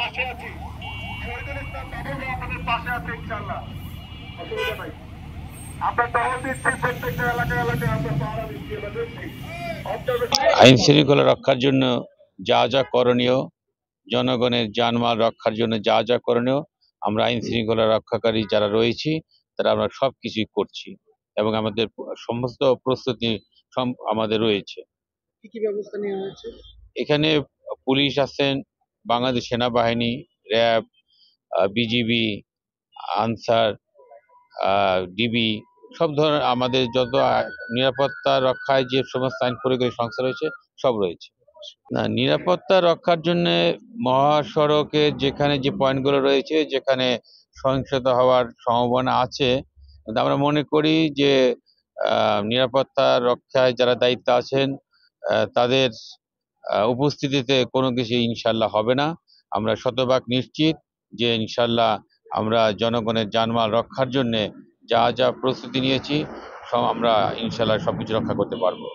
পাশে আছি। শহীদুল ইসলাম বাবুরা আমাদের পাশে আছে ইনশাআল্লাহ, অসুবিধা নাই। আমরা টহল দিচ্ছি, প্রত্যেকটা এলাকায় এলাকায় আমরা পাহারা দিচ্ছি, এবার দিচ্ছি। আইন শৃঙ্খলা রক্ষার জন্য যা যা করণীয়, জনগণের জানমাল রক্ষার জন্য যা যা করণীয়, আমরা আইন শৃঙ্খলা রক্ষাকারী যারা রয়েছি তারা আমরা সবকিছুই করছি এবং আমাদের সমস্ত প্রস্তুতি আমাদের রয়েছে। কি কি ব্যবস্থা নেওয়া হয়েছে? এখানে পুলিশ আছেন, বাংলাদেশ সেনাবাহিনী, র্যাব, বিজিবি, আনসার, ডিবি, সব ধরনের আমাদের যত নিরাপত্তা রক্ষায় যে সমস্ত আইন প্রয়োগকারী সংস্থা রয়েছে সব রয়েছে। না, নিরাপত্তা রক্ষার জন্য মহাসড়কে যেখানে যে পয়েন্টগুলো রয়েছে, যেখানে সহিংসতা হওয়ার সম্ভাবনা আছে, কিন্তু আমরা মনে করি যে নিরাপত্তা রক্ষায় যারা দায়িত্বে আছেন তাদের উপস্থিতিতে কোনো কিছু ইনশাল্লাহ হবে না। আমরা শতভাগ নিশ্চিত যে ইনশাল্লাহ আমরা জনগণের জানমাল রক্ষার জন্য যা যা প্রস্তুতি নিয়েছি সব আমরা ইনশাল্লাহ সবকিছু রক্ষা করতে পারবো।